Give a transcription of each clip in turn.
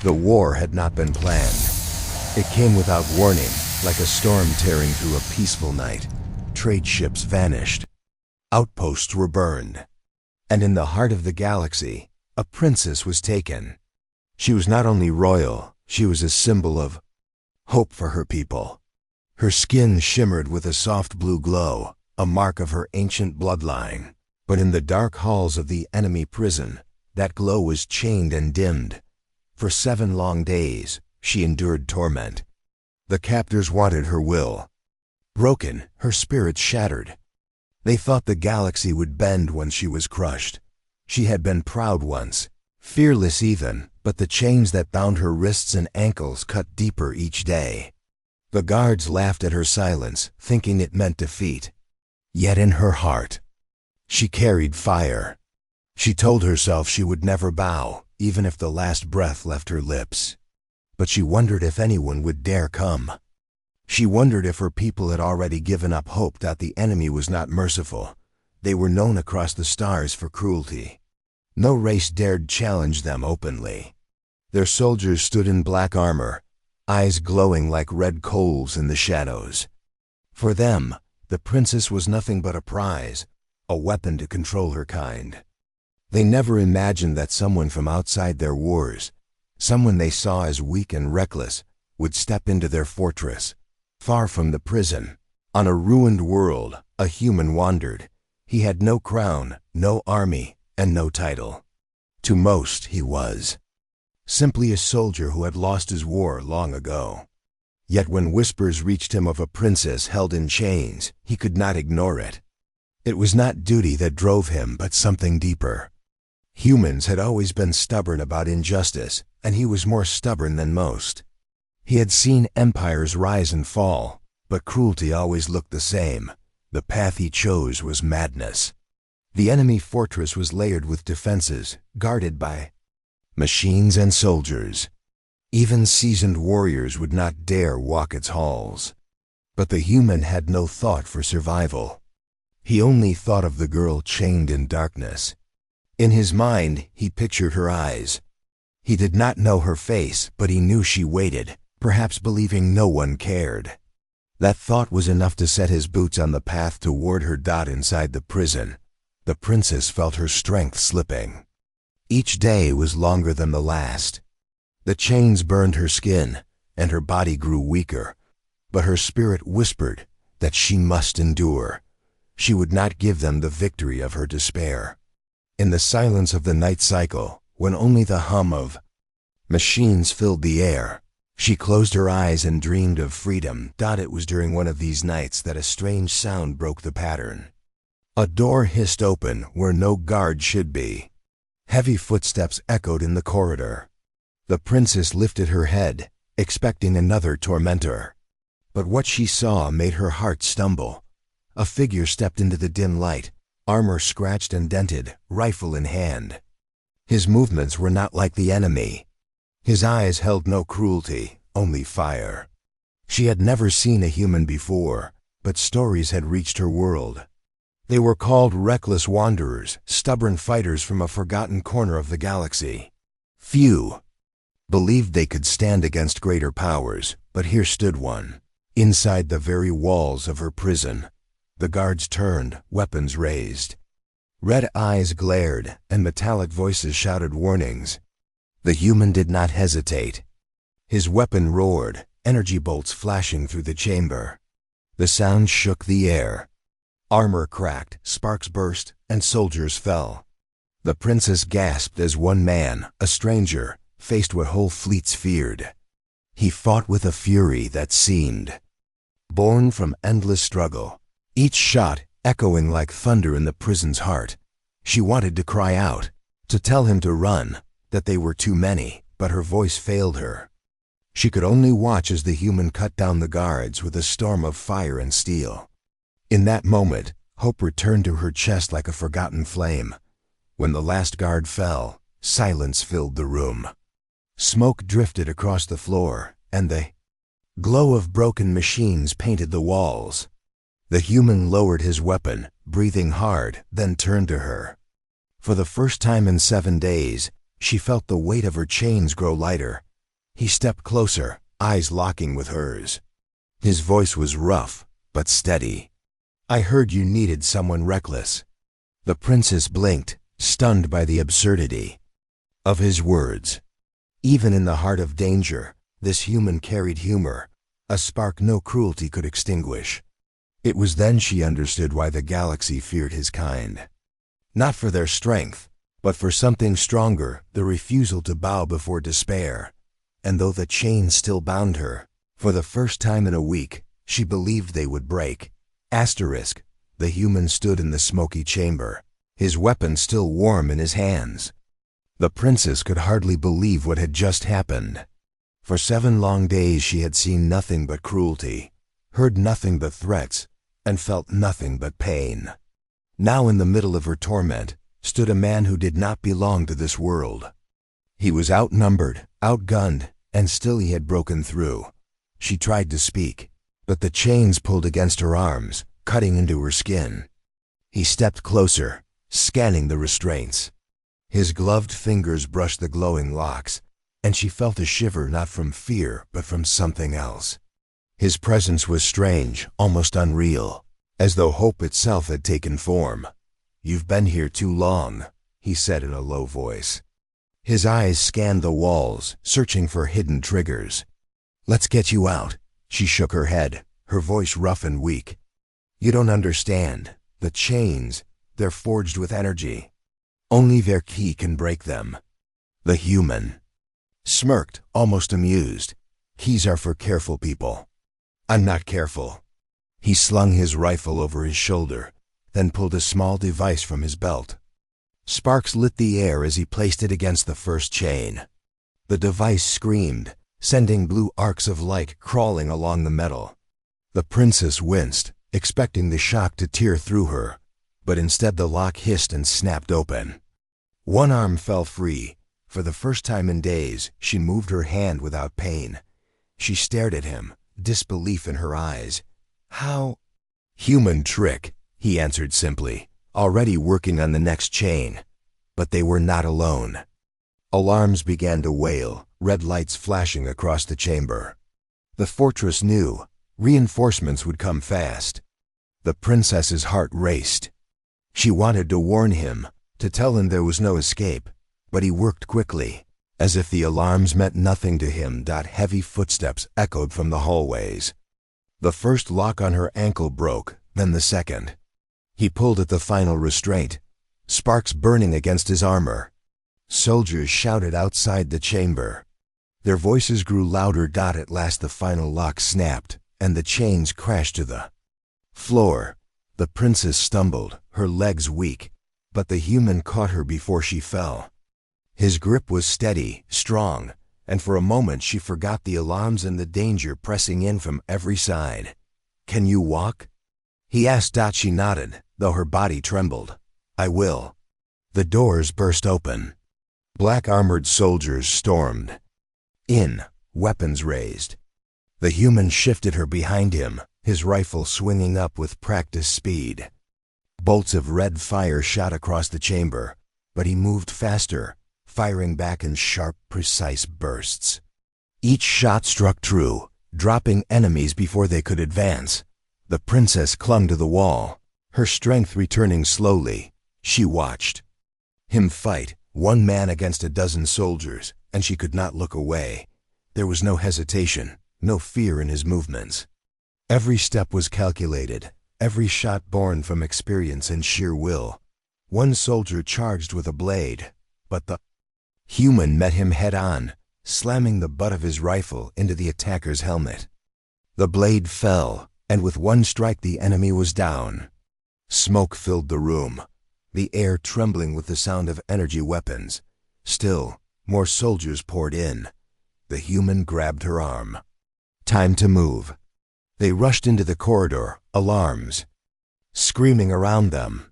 The war had not been planned. It came without warning, like a storm tearing through a peaceful night. Trade ships vanished. Outposts were burned. And in the heart of the galaxy, a princess was taken. She was not only royal, she was a symbol of hope for her people. Her skin shimmered with a soft blue glow, a mark of her ancient bloodline. But in the dark halls of the enemy prison, that glow was chained and dimmed. For 7 long days, she endured torment. The captors wanted her will. Broken, her spirit shattered. They thought the galaxy would bend when she was crushed. She had been proud once, fearless even, but the chains that bound her wrists and ankles cut deeper each day. The guards laughed at her silence, thinking it meant defeat. Yet in her heart, she carried fire. She told herself she would never bow, even if the last breath left her lips. But she wondered if anyone would dare come. She wondered if her people had already given up hope that the enemy was not merciful. They were known across the stars for cruelty. No race dared challenge them openly. Their soldiers stood in black armor, eyes glowing like red coals in the shadows. For them, the princess was nothing but a prize, a weapon to control her kind. They never imagined that someone from outside their wars, someone they saw as weak and reckless, would step into their fortress. Far from the prison, on a ruined world, a human wandered. He had no crown, no army, and no title. To most, he was simply a soldier who had lost his war long ago. Yet when whispers reached him of a princess held in chains, he could not ignore it. It was not duty that drove him, but something deeper. Humans had always been stubborn about injustice, and he was more stubborn than most. He had seen empires rise and fall, but cruelty always looked the same. The path he chose was madness. The enemy fortress was layered with defenses, guarded by machines and soldiers. Even seasoned warriors would not dare walk its halls. But the human had no thought for survival. He only thought of the girl chained in darkness. In his mind, he pictured her eyes. He did not know her face, but he knew she waited, perhaps believing no one cared. That thought was enough to set his boots on the path toward her. Inside the prison, the princess felt her strength slipping. Each day was longer than the last. The chains burned her skin, and her body grew weaker, but her spirit whispered that she must endure. She would not give them the victory of her despair. In the silence of the night cycle, when only the hum of machines filled the air, she closed her eyes and dreamed of freedom. It was during one of these nights that a strange sound broke the pattern. A door hissed open where no guard should be. Heavy footsteps echoed in the corridor. The princess lifted her head, expecting another tormentor. But what she saw made her heart stumble. A figure stepped into the dim light, armor scratched and dented, rifle in hand. His movements were not like the enemy. His eyes held no cruelty, only fire. She had never seen a human before, but stories had reached her world. They were called reckless wanderers, stubborn fighters from a forgotten corner of the galaxy. Few believed they could stand against greater powers, but here stood one, inside the very walls of her prison. The guards turned, weapons raised. Red eyes glared, and metallic voices shouted warnings. The human did not hesitate. His weapon roared, energy bolts flashing through the chamber. The sound shook the air. Armor cracked, sparks burst, and soldiers fell. The princess gasped as one man, a stranger, faced what whole fleets feared. He fought with a fury that seemed born from endless struggle, each shot echoing like thunder in the prison's heart. She wanted to cry out, to tell him to run, that they were too many, but her voice failed her. She could only watch as the human cut down the guards with a storm of fire and steel. In that moment, hope returned to her chest like a forgotten flame. When the last guard fell, silence filled the room. Smoke drifted across the floor, and the glow of broken machines painted the walls. The human lowered his weapon, breathing hard, then turned to her. For the first time in 7 days, she felt the weight of her chains grow lighter. He stepped closer, eyes locking with hers. His voice was rough, but steady. "I heard you needed someone reckless." The princess blinked, stunned by the absurdity of his words. Even in the heart of danger, this human carried humor, a spark no cruelty could extinguish. It was then she understood why the galaxy feared his kind. Not for their strength, but for something stronger, the refusal to bow before despair. And though the chains still bound her, for the first time in a week, she believed they would break. Asterisk, the human stood in the smoky chamber, his weapon still warm in his hands. The princess could hardly believe what had just happened. For 7 long days she had seen nothing but cruelty, heard nothing but threats, and felt nothing but pain. Now in the middle of her torment stood a man who did not belong to this world. He was outnumbered, outgunned, and still he had broken through. She tried to speak, but the chains pulled against her arms, cutting into her skin. He stepped closer, scanning the restraints. His gloved fingers brushed the glowing locks, and she felt a shiver not from fear but from something else. His presence was strange, almost unreal, as though hope itself had taken form. "You've been here too long," he said in a low voice. His eyes scanned the walls, searching for hidden triggers. "Let's get you out." She shook her head, her voice rough and weak. "You don't understand. The chains, they're forged with energy. Only their key can break them." The human smirked, almost amused. "Keys are for careful people. I'm not careful." He slung his rifle over his shoulder, then pulled a small device from his belt. Sparks lit the air as he placed it against the first chain. The device screamed, sending blue arcs of light crawling along the metal. The princess winced, expecting the shock to tear through her, but instead the lock hissed and snapped open. One arm fell free. For the first time in days, she moved her hand without pain. She stared at him, disbelief in her eyes. "How?" "Human trick," he answered simply, already working on the next chain. But they were not alone. Alarms began to wail, red lights flashing across the chamber. The fortress knew reinforcements would come fast. The princess's heart raced. She wanted to warn him, to tell him there was no escape, but he worked quickly. As if the alarms meant nothing to him, heavy footsteps echoed from the hallways. The first lock on her ankle broke, then the second. He pulled at the final restraint, sparks burning against his armor. Soldiers shouted outside the chamber. Their voices grew louder. At last the final lock snapped, and the chains crashed to the floor. The princess stumbled, her legs weak, but the human caught her before she fell. His grip was steady, strong, and for a moment she forgot the alarms and the danger pressing in from every side. "Can you walk?" he asked. She nodded, though her body trembled. "I will." The doors burst open. Black armored soldiers stormed in, weapons raised. The human shifted her behind him, his rifle swinging up with practiced speed. Bolts of red fire shot across the chamber, but he moved faster, firing back in sharp, precise bursts. Each shot struck true, dropping enemies before they could advance. The princess clung to the wall, her strength returning slowly. She watched him fight, one man against a dozen soldiers, and she could not look away. There was no hesitation, no fear in his movements. Every step was calculated, every shot born from experience and sheer will. One soldier charged with a blade, but the human met him head-on, slamming the butt of his rifle into the attacker's helmet. The blade fell, and with one strike the enemy was down. Smoke filled the room, the air trembling with the sound of energy weapons. Still, more soldiers poured in. The human grabbed her arm. "Time to move." They rushed into the corridor, alarms screaming around them.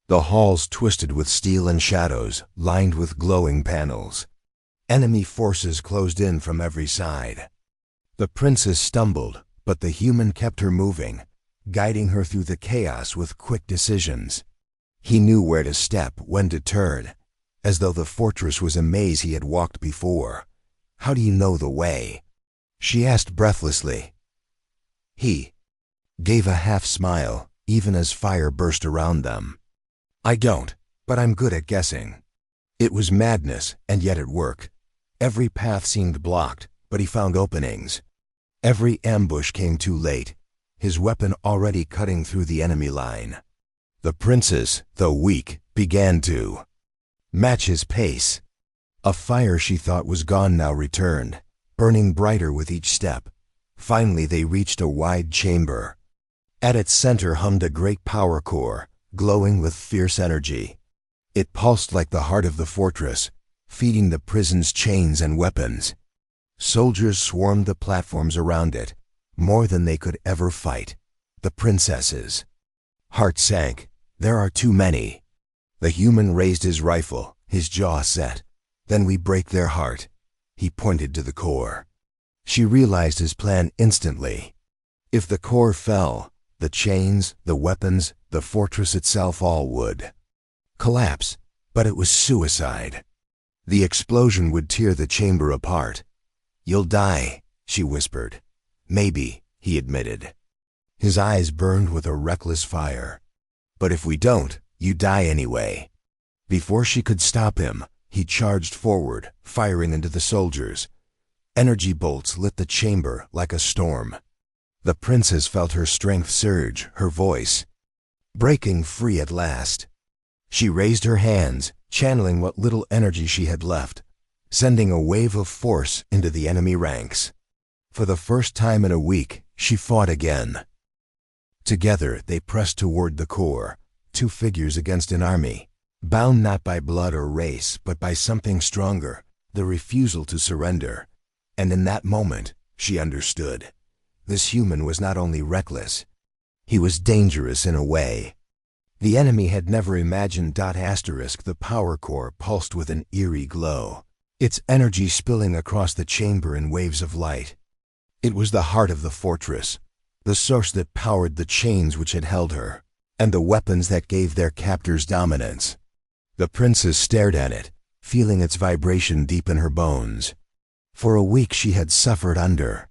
The halls twisted with steel and shadows, lined with glowing panels. Enemy forces closed in from every side. The princess stumbled, but the human kept her moving, guiding her through the chaos with quick decisions. He knew where to step, when to turn, as though the fortress was a maze he had walked before. How do you know the way? She asked breathlessly. He gave a half-smile, even as fire burst around them. I don't, but I'm good at guessing. It was madness, and yet it worked. Every path seemed blocked, but he found openings. Every ambush came too late, his weapon already cutting through the enemy line. The princess, though weak, began to match his pace. A fire she thought was gone now returned, burning brighter with each step. Finally they reached a wide chamber. At its center hummed a great power core, glowing with fierce energy. It pulsed like the heart of the fortress, feeding the prison's chains and weapons. Soldiers swarmed the platforms around it, more than they could ever fight. The princesses. Heart sank. There are too many. The human raised his rifle, his jaw set. Then we break their heart. He pointed to the core. She realized his plan instantly. If the core fell, the chains, the weapons, the fortress itself all would collapse, but it was suicide. The explosion would tear the chamber apart. You'll die, she whispered. Maybe, he admitted. His eyes burned with a reckless fire. But if we don't, you die anyway. Before she could stop him, he charged forward, firing into the soldiers. Energy bolts lit the chamber like a storm. The princess felt her strength surge, her voice breaking free at last. She raised her hands, channeling what little energy she had left, sending a wave of force into the enemy ranks. For the first time in a week, she fought again. Together they pressed toward the core, two figures against an army, bound not by blood or race, but by something stronger, the refusal to surrender. And in that moment, she understood. This human was not only reckless, he was dangerous in a way. The enemy had never imagined the power core pulsed with an eerie glow, its energy spilling across the chamber in waves of light. It was the heart of the fortress, the source that powered the chains which had held her, and the weapons that gave their captors dominance. The princess stared at it, feeling its vibration deep in her bones. For a week she had suffered under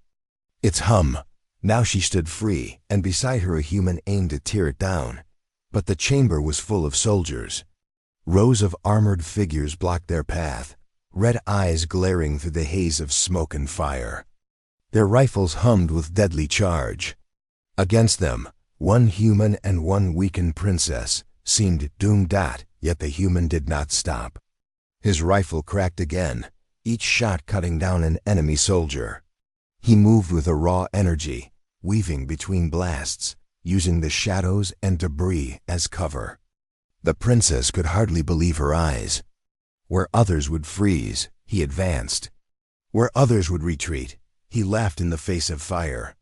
its hum. Now she stood free, and beside her a human aimed to tear it down. But the chamber was full of soldiers. Rows of armored figures blocked their path, red eyes glaring through the haze of smoke and fire. Their rifles hummed with deadly charge. Against them, one human and one weakened princess seemed doomed. Yet the human did not stop. His rifle cracked again, each shot cutting down an enemy soldier. He moved with a raw energy, weaving between blasts, using the shadows and debris as cover. The princess could hardly believe her eyes. Where others would freeze, he advanced. Where others would retreat, he laughed in the face of fire.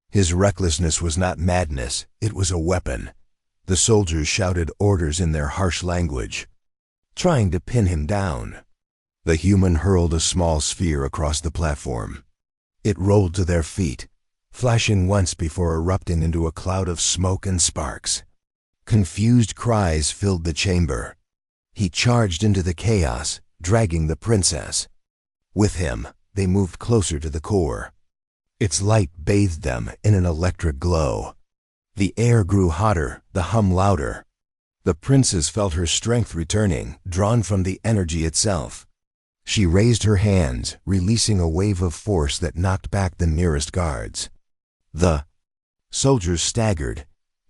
His recklessness was not madness, it was a weapon. The soldiers shouted orders in their harsh language, trying to pin him down. The human hurled a small sphere across the platform. It rolled to their feet, flashing once before erupting into a cloud of smoke and sparks. Confused cries filled the chamber. He charged into the chaos, dragging the princess. With him, they moved closer to the core. Its light bathed them in an electric glow. The air grew hotter, the hum louder. The princess felt her strength returning, drawn from the energy itself. She raised her hands, releasing a wave of force that knocked back the nearest guards. The soldiers staggered,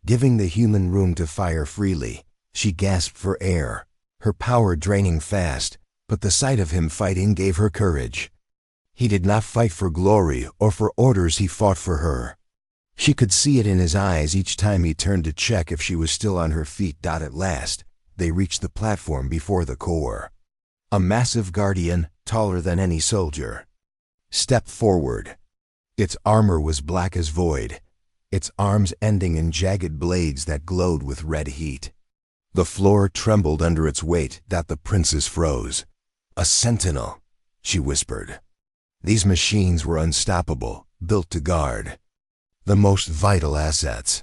giving the human room to fire freely. She gasped for air, her power draining fast, but the sight of him fighting gave her courage. He did not fight for glory or for orders, he fought for her. She could see it in his eyes each time he turned to check if she was still on her feet. At last, they reached the platform before the core. A massive guardian, taller than any soldier, stepped forward. Its armor was black as void, its arms ending in jagged blades that glowed with red heat. The floor trembled under its weight. The princess froze. A sentinel, she whispered. These machines were unstoppable, built to guard the most vital assets.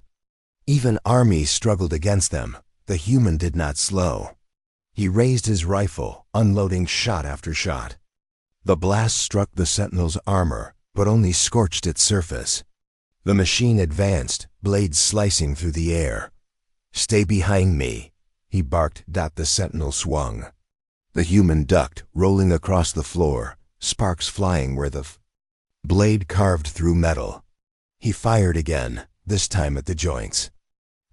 Even armies struggled against them. The human did not slow. He raised his rifle, unloading shot after shot. The blast struck the Sentinel's armor, but only scorched its surface. The machine advanced, blades slicing through the air. "Stay behind me," he barked. The Sentinel swung. The human ducked, rolling across the floor, sparks flying where the blade carved through metal. He fired again, this time at the joints.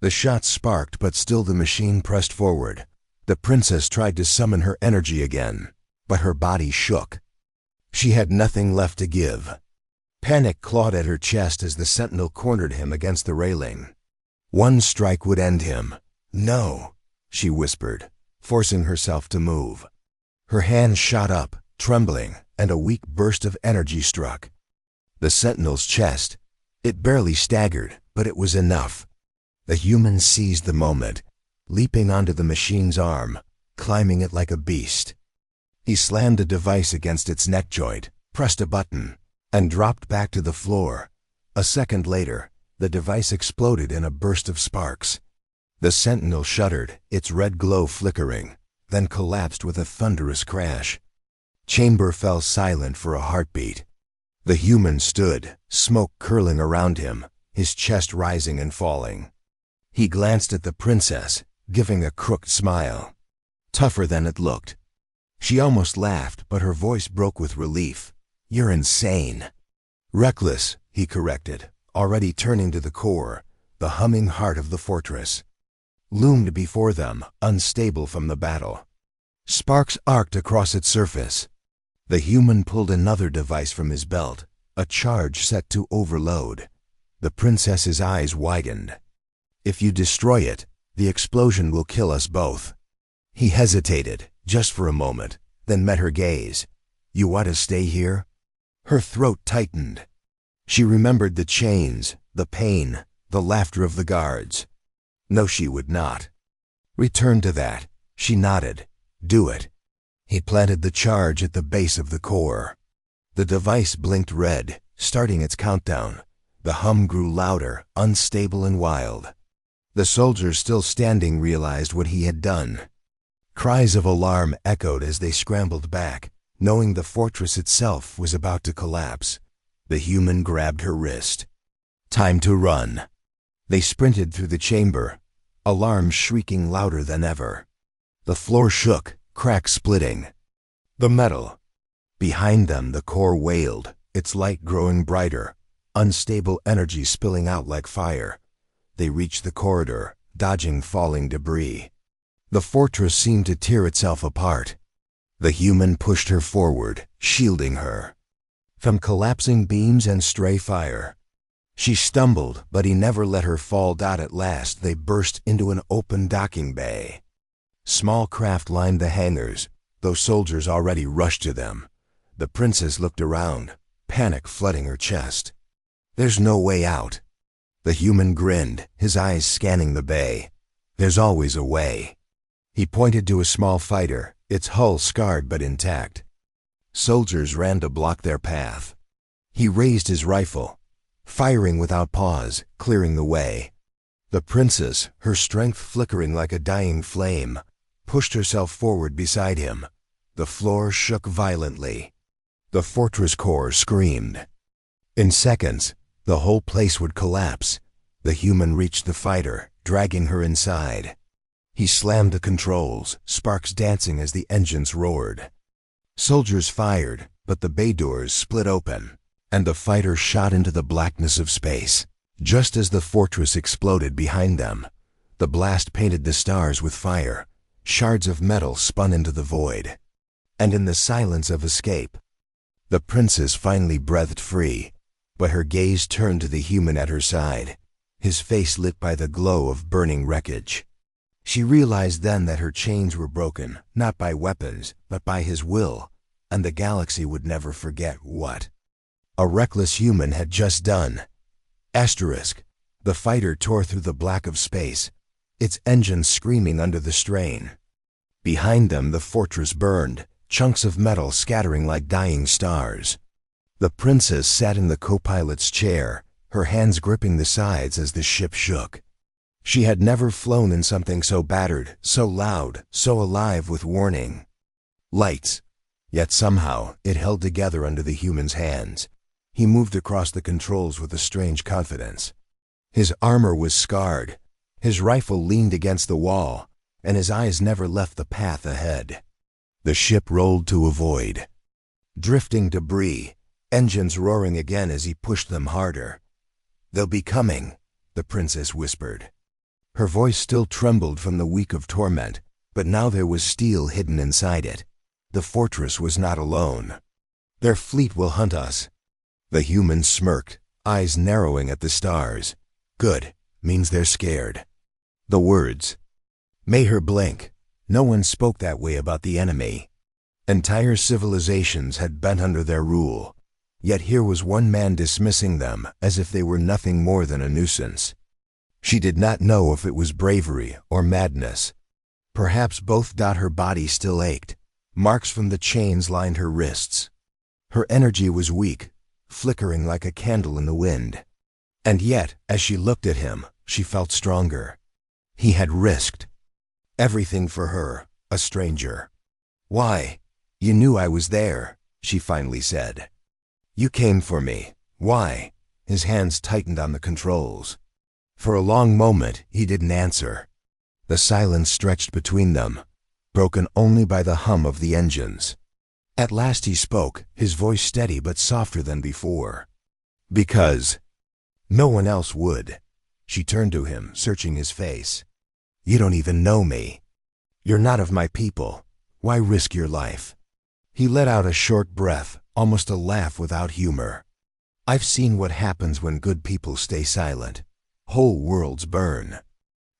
The shot sparked, but still the machine pressed forward. The princess tried to summon her energy again, but her body shook. She had nothing left to give. Panic clawed at her chest as the Sentinel cornered him against the railing. One strike would end him. "No," she whispered, forcing herself to move. Her hand shot up, trembling, and a weak burst of energy struck the Sentinel's chest. It barely staggered, but it was enough. The human seized the moment, leaping onto the machine's arm, climbing it like a beast. He slammed the device against its neck joint, pressed a button, and dropped back to the floor. A second later, the device exploded in a burst of sparks. The Sentinel shuddered, its red glow flickering, then collapsed with a thunderous crash. Chamber fell silent for a heartbeat. The human stood, smoke curling around him, his chest rising and falling. He glanced at the princess, giving a crooked smile. Tougher than it looked. She almost laughed, but her voice broke with relief. "You're insane." "Reckless," he corrected, already turning to the core. The humming heart of the fortress loomed before them, unstable from the battle. Sparks arced across its surface. The human pulled another device from his belt, a charge set to overload. The princess's eyes widened. "If you destroy it, the explosion will kill us both." He hesitated, just for a moment, then met her gaze. "You want to stay here?" Her throat tightened. She remembered the chains, the pain, the laughter of the guards. No, she would not. "Return to that." She nodded. "Do it." He planted the charge at the base of the core. The device blinked red, starting its countdown. The hum grew louder, unstable and wild. The soldiers still standing realized what he had done. Cries of alarm echoed as they scrambled back, knowing the fortress itself was about to collapse. The human grabbed her wrist. "Time to run." They sprinted through the chamber, alarms shrieking louder than ever. The floor shook, cracks splitting. The metal. Behind them the core wailed, its light growing brighter, unstable energy spilling out like fire. They reached the corridor, dodging falling debris. The fortress seemed to tear itself apart. The human pushed her forward, shielding her from collapsing beams and stray fire. She stumbled, but he never let her fall. At last they burst into an open docking bay. Small craft lined the hangars, though soldiers already rushed to them. The princess looked around, panic flooding her chest. "There's no way out." The human grinned, his eyes scanning the bay. "There's always a way." He pointed to a small fighter, its hull scarred but intact. Soldiers ran to block their path. He raised his rifle, firing without pause, clearing the way. The princess, her strength flickering like a dying flame, pushed herself forward beside him. The floor shook violently. The fortress core screamed. In seconds, the whole place would collapse. The human reached the fighter, dragging her inside. He slammed the controls, sparks dancing as the engines roared. Soldiers fired, but the bay doors split open, and the fighter shot into the blackness of space. Just as the fortress exploded behind them, the blast painted the stars with fire. Shards of metal spun into the void. And in the silence of escape, the princess finally breathed free, but her gaze turned to the human at her side, his face lit by the glow of burning wreckage. She realized then that her chains were broken, not by weapons, but by his will, and the galaxy would never forget what a reckless human had just done. Asterisk. The fighter tore through the black of space, its engines screaming under the strain. Behind them the fortress burned, chunks of metal scattering like dying stars. The princess sat in the co-pilot's chair, her hands gripping the sides as the ship shook. She had never flown in something so battered, so loud, so alive with warning. "Lights." Yet somehow it held together under the human's hands. He moved across the controls with a strange confidence. His armor was scarred, his rifle leaned against the wall, and his eyes never left the path ahead. The ship rolled to a void. Drifting debris, engines roaring again as he pushed them harder. "They'll be coming," the princess whispered. Her voice still trembled from the week of torment, but now there was steel hidden inside it. The fortress was not alone. "Their fleet will hunt us." The human smirked, eyes narrowing at the stars. "Good, means they're scared." The words made her blink. No one spoke that way about the enemy. Entire civilizations had bent under their rule, yet here was one man dismissing them as if they were nothing more than a nuisance. She did not know if it was bravery or madness. Perhaps both. Her body still ached. Marks from the chains lined her wrists. Her energy was weak, flickering like a candle in the wind. And yet, as she looked at him, she felt stronger. He had risked everything for her, a stranger. "Why? You knew I was there," she finally said. "You came for me. Why?" His hands tightened on the controls. For a long moment, he didn't answer. The silence stretched between them, broken only by the hum of the engines. At last he spoke, his voice steady but softer than before. "Because no one else would." She turned to him, searching his face. "You don't even know me. You're not of my people. Why risk your life?" He let out a short breath, almost a laugh without humor. "I've seen what happens when good people stay silent. Whole worlds burn.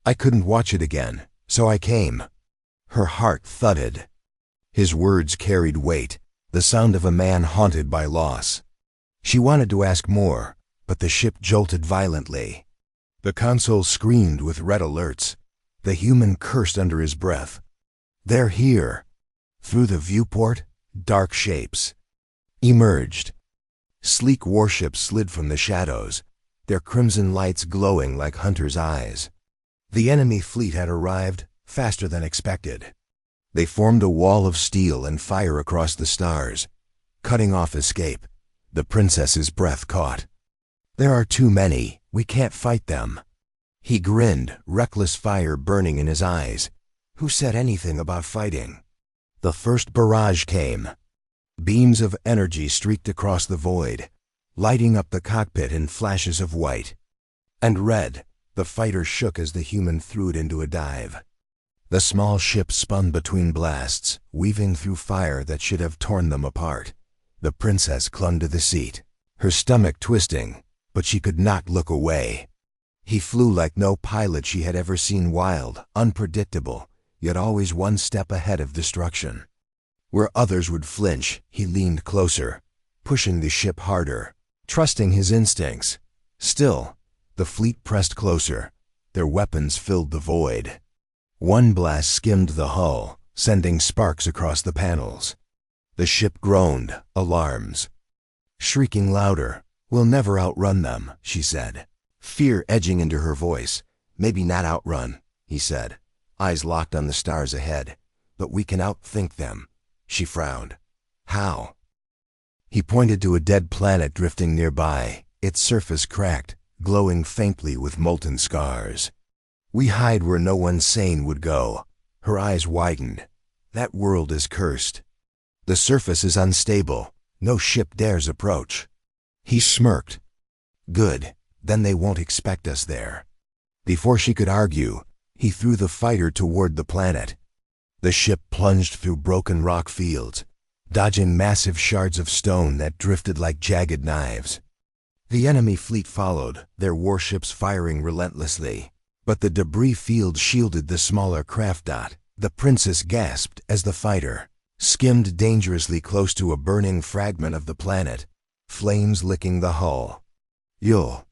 I couldn't watch it again, so I came." Her heart thudded. His words carried weight, the sound of a man haunted by loss. She wanted to ask more, but the ship jolted violently. The console screamed with red alerts. The human cursed under his breath. "They're here." Through the viewport, dark shapes emerged. Sleek warships slid from the shadows, their crimson lights glowing like hunters' eyes. The enemy fleet had arrived, faster than expected. They formed a wall of steel and fire across the stars, cutting off escape. The princess's breath caught. "There are too many. We can't fight them." He grinned, reckless fire burning in his eyes. Who said anything about fighting? The first barrage came. Beams of energy streaked across the void, lighting up the cockpit in flashes of white and red. The fighter shook as the human threw it into a dive. The small ship spun between blasts, weaving through fire that should have torn them apart. The princess clung to the seat, her stomach twisting, but she could not look away. He flew like no pilot she had ever seen, wild, unpredictable, yet always one step ahead of destruction. Where others would flinch, he leaned closer, pushing the ship harder, trusting his instincts. Still, the fleet pressed closer. Their weapons filled the void. One blast skimmed the hull, sending sparks across the panels. The ship groaned, alarms. Shrieking louder. "We'll never outrun them," she said, fear edging into her voice. "Maybe not outrun," he said, eyes locked on the stars ahead. "But we can outthink them." She frowned. "How?" He pointed to a dead planet drifting nearby, its surface cracked, glowing faintly with molten scars. "We hide where no one sane would go." Her eyes widened. "That world is cursed. The surface is unstable. No ship dares approach." He smirked. "Good, then they won't expect us there." Before she could argue, he threw the fighter toward the planet. The ship plunged through broken rock fields, dodging massive shards of stone that drifted like jagged knives. The enemy fleet followed, their warships firing relentlessly. But the debris field shielded the smaller craft. The princess gasped as the fighter skimmed dangerously close to a burning fragment of the planet, flames licking the hull. "You'll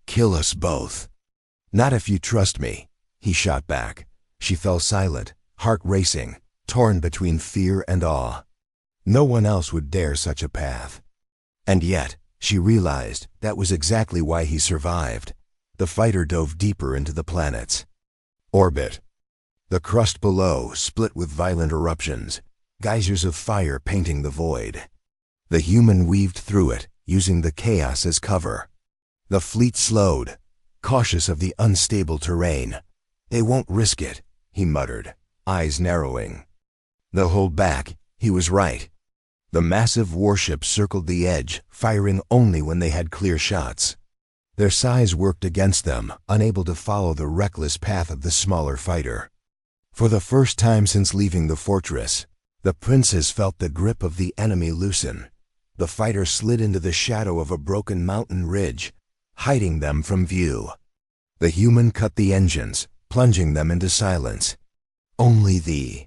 kill us both." "Not if you trust me," he shot back. She fell silent, heart racing, torn between fear and awe. No one else would dare such a path. And yet, she realized that was exactly why he survived. The fighter dove deeper into the planet's orbit. The crust below split with violent eruptions. geysers of fire painting the void. The human weaved through it, using the chaos as cover. The fleet slowed, cautious of the unstable terrain. "They won't risk it," he muttered, eyes narrowing. "They'll hold back." He was right. The massive warships circled the edge, firing only when they had clear shots. Their size worked against them, unable to follow the reckless path of the smaller fighter. For the first time since leaving the fortress, the princess felt the grip of the enemy loosen. The fighter slid into the shadow of a broken mountain ridge, hiding them from view. The human cut the engines, plunging them into silence. Only the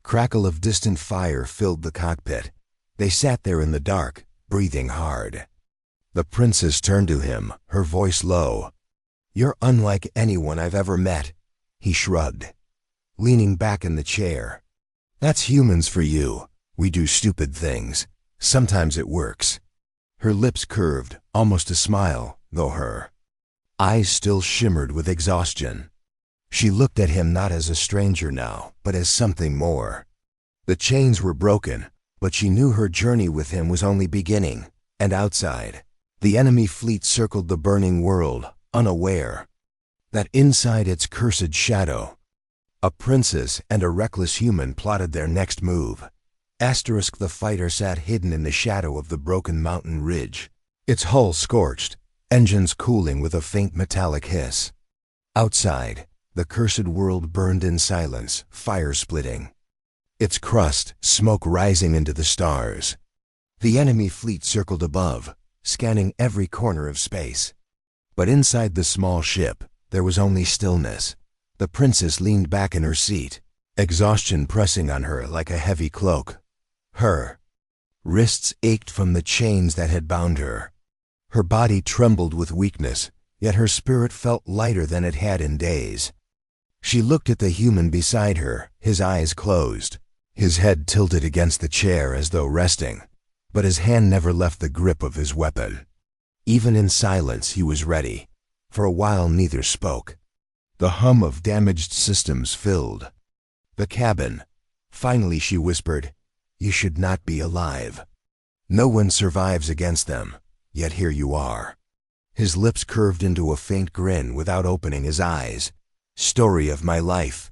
crackle of distant fire filled the cockpit. They sat there in the dark, breathing hard. The princess turned to him, her voice low. "You're unlike anyone I've ever met." He shrugged, leaning back in the chair. "That's humans for you. We do stupid things. Sometimes it works." Her lips curved, almost a smile, though her eyes still shimmered with exhaustion. She looked at him not as a stranger now, but as something more. The chains were broken, but she knew her journey with him was only beginning. And outside, the enemy fleet circled the burning world, unaware that inside its cursed shadow, a princess and a reckless human plotted their next move. The fighter sat hidden in the shadow of the broken mountain ridge, its hull scorched, engines cooling with a faint metallic hiss. Outside, the cursed world burned in silence, fire splitting, its crust, smoke rising into the stars. The enemy fleet circled above, scanning every corner of space. But inside the small ship, there was only stillness. The princess leaned back in her seat, exhaustion pressing on her like a heavy cloak. Her wrists ached from the chains that had bound her. Her body trembled with weakness, yet her spirit felt lighter than it had in days. She looked at the human beside her, his eyes closed, his head tilted against the chair as though resting, but his hand never left the grip of his weapon. Even in silence he was ready. For a while neither spoke. The hum of damaged systems filled the cabin. Finally she whispered, "You should not be alive. No one survives against them, yet here you are." His lips curved into a faint grin without opening his eyes. "Story of my life."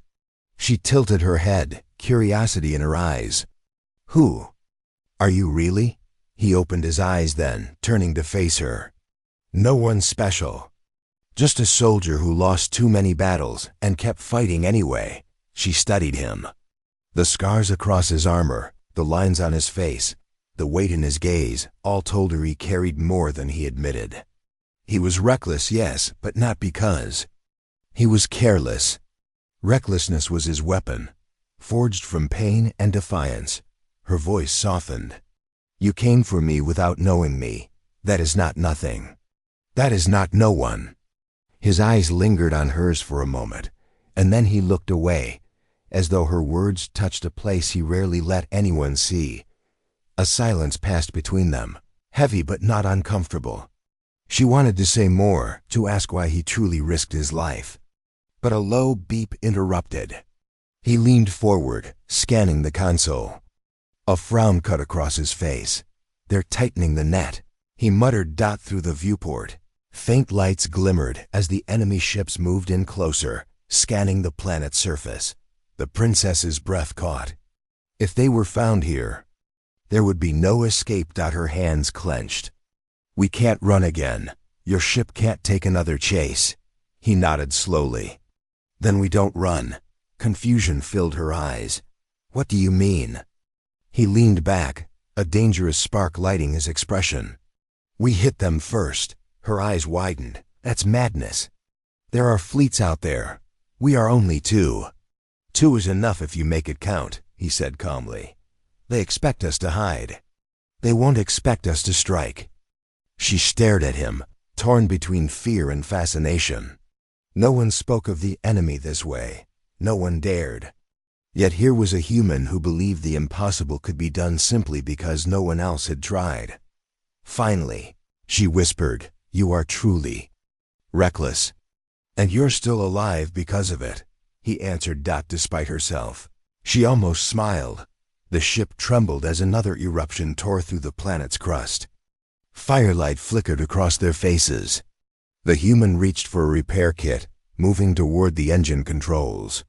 She tilted her head, curiosity in her eyes. "Who are you really?" He opened his eyes then, turning to face her. "No one special. Just a soldier who lost too many battles and kept fighting anyway." She studied him. The scars across his armor, the lines on his face, the weight in his gaze, all told her he carried more than he admitted. He was reckless, yes, but not because he was careless. Recklessness was his weapon, forged from pain and defiance. Her voice softened. "You came for me without knowing me. That is not nothing. That is not no one." His eyes lingered on hers for a moment, and then he looked away, as though her words touched a place he rarely let anyone see. A silence passed between them, heavy but not uncomfortable. She wanted to say more, to ask why he truly risked his life. But a low beep interrupted. He leaned forward, scanning the console. A frown cut across his face. "They're tightening the net," he muttered through the viewport. Faint lights glimmered as the enemy ships moved in closer, scanning the planet's surface. The princess's breath caught. If they were found here, there would be no escape. Her hands clenched. "We can't run again. Your ship can't take another chase." He nodded slowly. "Then we don't run." Confusion filled her eyes. "What do you mean?" He leaned back, a dangerous spark lighting his expression. "We hit them first." Her eyes widened. "That's madness. There are fleets out there. We are only two." "Two is enough if you make it count," he said calmly. "They expect us to hide. They won't expect us to strike." She stared at him, torn between fear and fascination. No one spoke of the enemy this way. No one dared. Yet here was a human who believed the impossible could be done simply because no one else had tried. Finally, she whispered, "You are truly reckless. And you're still alive because of it," he answered despite herself. She almost smiled. The ship trembled as another eruption tore through the planet's crust. Firelight flickered across their faces. The human reached for a repair kit, moving toward the engine controls.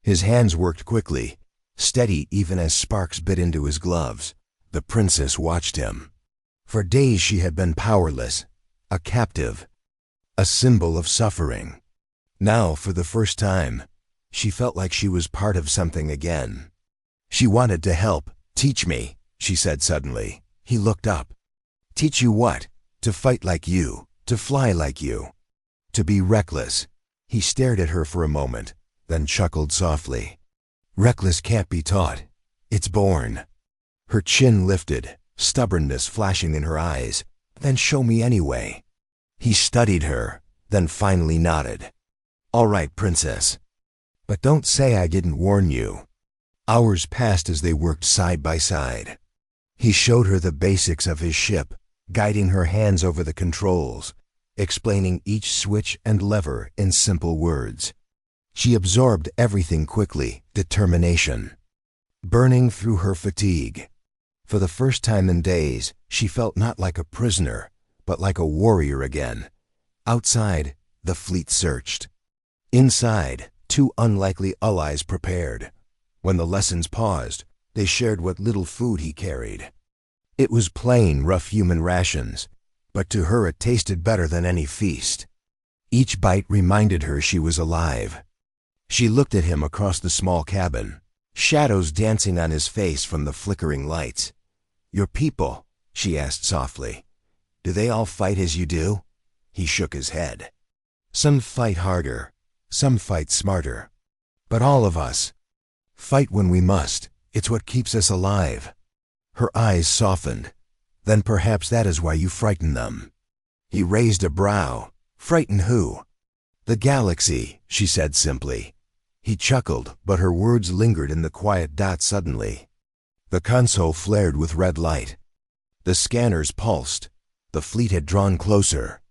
His hands worked quickly, steady even as sparks bit into his gloves. The princess watched him. For days she had been powerless, a captive, a symbol of suffering. Now, for the first time, she felt like she was part of something again. She wanted to help. "Teach me," she said suddenly. He looked up. "Teach you what?" "To fight like you, to fly like you, to be reckless." He stared at her for a moment, then chuckled softly. "Reckless can't be taught. It's born." Her chin lifted, stubbornness flashing in her eyes. "Then show me anyway." He studied her, then finally nodded. "All right, princess. But don't say I didn't warn you." Hours passed as they worked side by side. He showed her the basics of his ship, guiding her hands over the controls, explaining each switch and lever in simple words. She absorbed everything quickly, determination burning through her fatigue. For the first time in days, she felt not like a prisoner, but like a warrior again. Outside, the fleet searched. Inside, two unlikely allies prepared. When the lessons paused, they shared what little food he carried. It was plain, rough human rations, but to her it tasted better than any feast. Each bite reminded her she was alive. She looked at him across the small cabin, shadows dancing on his face from the flickering lights. "Your people," she asked softly, "do they all fight as you do?" He shook his head. "Some fight harder, some fight smarter. But all of us fight when we must. It's what keeps us alive." Her eyes softened. "Then perhaps that is why you frighten them." He raised a brow. "Frighten who?" "The galaxy," she said simply. He chuckled, but her words lingered in the quiet dot suddenly. The console flared with red light. The scanners pulsed. The fleet had drawn closer.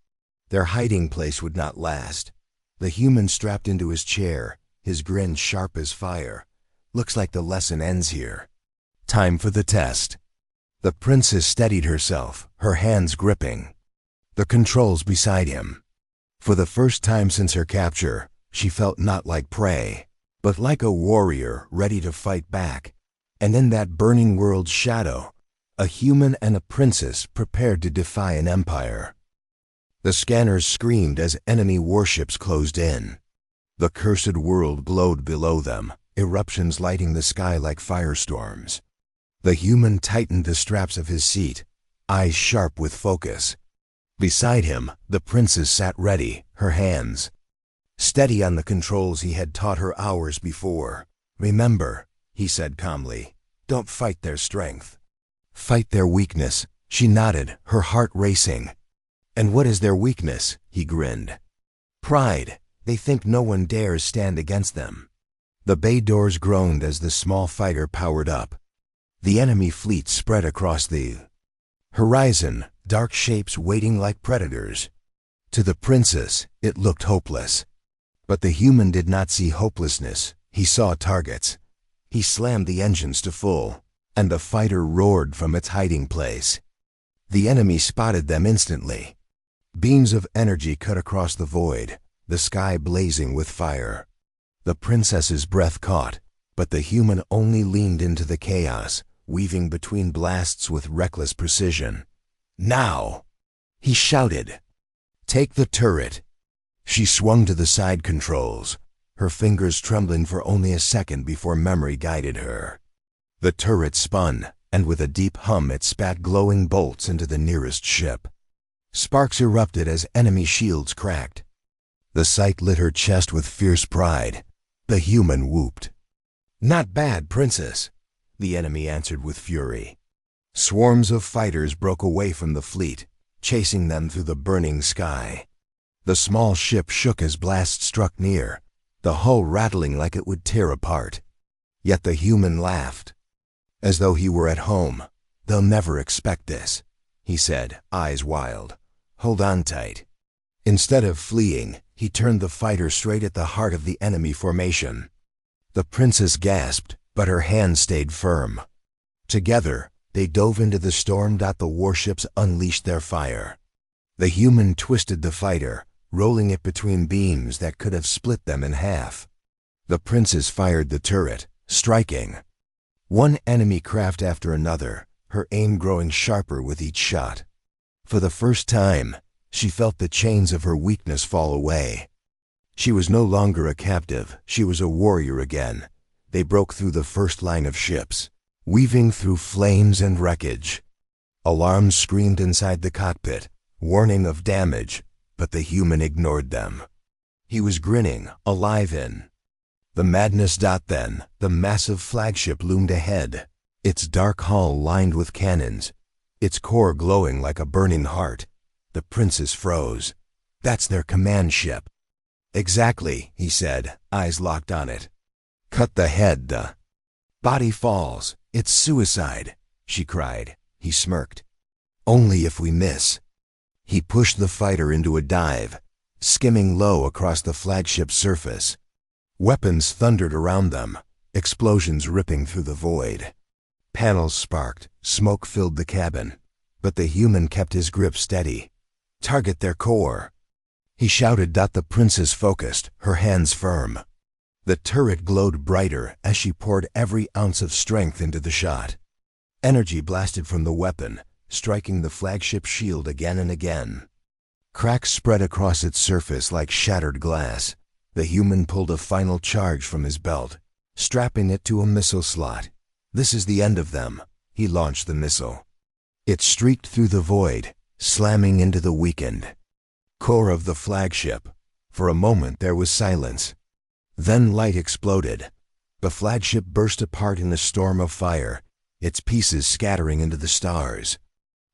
Their hiding place would not last. The human strapped into his chair, his grin sharp as fire. "Looks like the lesson ends here. Time for the test." The princess steadied herself, her hands gripping the controls beside him. For the first time since her capture, she felt not like prey, but like a warrior ready to fight back. And in that burning world's shadow, a human and a princess prepared to defy an empire. The scanners screamed as enemy warships closed in. The cursed world glowed below them, eruptions lighting the sky like firestorms. The human tightened the straps of his seat, eyes sharp with focus. Beside him, the princess sat ready, her hands steady on the controls he had taught her hours before. "Remember," he said calmly, "don't fight their strength. Fight their weakness." She nodded, her heart racing. "And what is their weakness?" He grinned. "Pride. They think no one dares stand against them." The bay doors groaned as the small fighter powered up. The enemy fleet spread across the horizon, dark shapes waiting like predators. To the princess, it looked hopeless. But the human did not see hopelessness. He saw targets. He slammed the engines to full, and the fighter roared from its hiding place. The enemy spotted them instantly. Beams of energy cut across the void, the sky blazing with fire. The princess's breath caught, but the human only leaned into the chaos, weaving between blasts with reckless precision. "Now!" he shouted. "Take the turret." She swung to the side controls, her fingers trembling for only a second before memory guided her. The turret spun, and with a deep hum it spat glowing bolts into the nearest ship. Sparks erupted as enemy shields cracked. The sight lit her chest with fierce pride. The human whooped. "Not bad, princess," the enemy answered with fury. Swarms of fighters broke away from the fleet, chasing them through the burning sky. The small ship shook as blasts struck near, the hull rattling like it would tear apart. Yet the human laughed, as though he were at home. "They'll never expect this," he said, eyes wild. "Hold on tight." Instead of fleeing, he turned the fighter straight at the heart of the enemy formation. The princess gasped, but her hand stayed firm. Together, they dove into the storm. The warships unleashed their fire. The human twisted the fighter, rolling it between beams that could have split them in half. The princess fired the turret, striking one enemy craft after another, her aim growing sharper with each shot. For the first time, she felt the chains of her weakness fall away. She was no longer a captive, she was a warrior again. They broke through the first line of ships, weaving through flames and wreckage. Alarms screamed inside the cockpit, warning of damage, but the human ignored them. He was grinning, alive in the madness. Then, the massive flagship loomed ahead, its dark hull lined with cannons, its core glowing like a burning heart. The princess froze. That's their command ship. Exactly, he said, eyes locked on it. Cut the head, the body falls. It's suicide, she cried. He smirked. Only if we miss. He pushed the fighter into a dive, skimming low across the flagship's surface. Weapons thundered around them, explosions ripping through the void. Panels sparked, smoke filled the cabin, but the human kept his grip steady. Target their core, he shouted. The princess focused, her hands firm. The turret glowed brighter as she poured every ounce of strength into the shot. Energy blasted from the weapon, striking the flagship shield again and again. Cracks spread across its surface like shattered glass. The human pulled a final charge from his belt, strapping it to a missile slot. This is the end of them. He launched the missile. It streaked through the void, slamming into the weakened core of the flagship. For a moment there was silence. Then light exploded. The flagship burst apart in a storm of fire, its pieces scattering into the stars.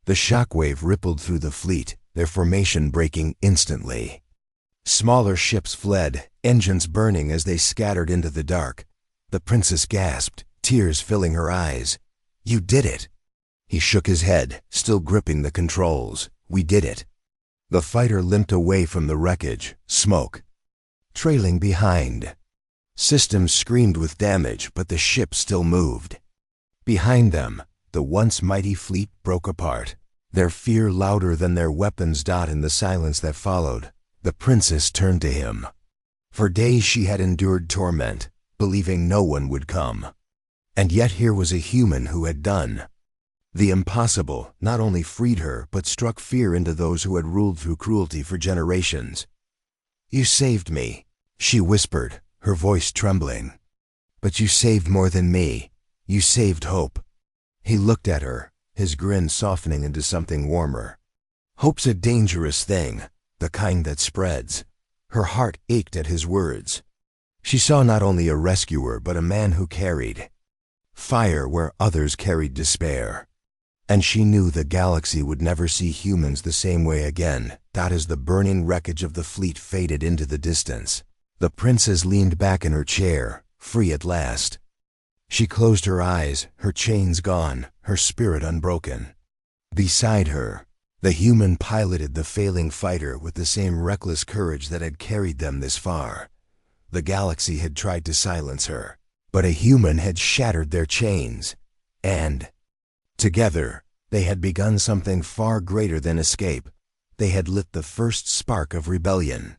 The shockwave rippled through the fleet, their formation breaking instantly. Smaller ships fled, engines burning as they scattered into the dark. The princess gasped, tears filling her eyes. You did it. He shook his head, still gripping the controls. We did it. The fighter limped away from the wreckage, smoke trailing behind. Systems screamed with damage, but the ship still moved. Behind them, the once mighty fleet broke apart, their fear louder than their weapons. In the silence that followed, the princess turned to him. For days she had endured torment, believing no one would come. And yet here was a human who had done the impossible. Not only freed her, but struck fear into those who had ruled through cruelty for generations. You saved me, she whispered, her voice trembling. But you saved more than me. You saved hope. He looked at her, his grin softening into something warmer. Hope's a dangerous thing, the kind that spreads. Her heart ached at his words. She saw not only a rescuer, but a man who carried fire where others carried despair. And she knew the galaxy would never see humans the same way again. As the burning wreckage of the fleet faded into the distance, the princess leaned back in her chair, free at last. She closed her eyes, her chains gone, her spirit unbroken. Beside her, the human piloted the failing fighter with the same reckless courage that had carried them this far. The galaxy had tried to silence her, but a human had shattered their chains, and together, they had begun something far greater than escape. They had lit the first spark of rebellion.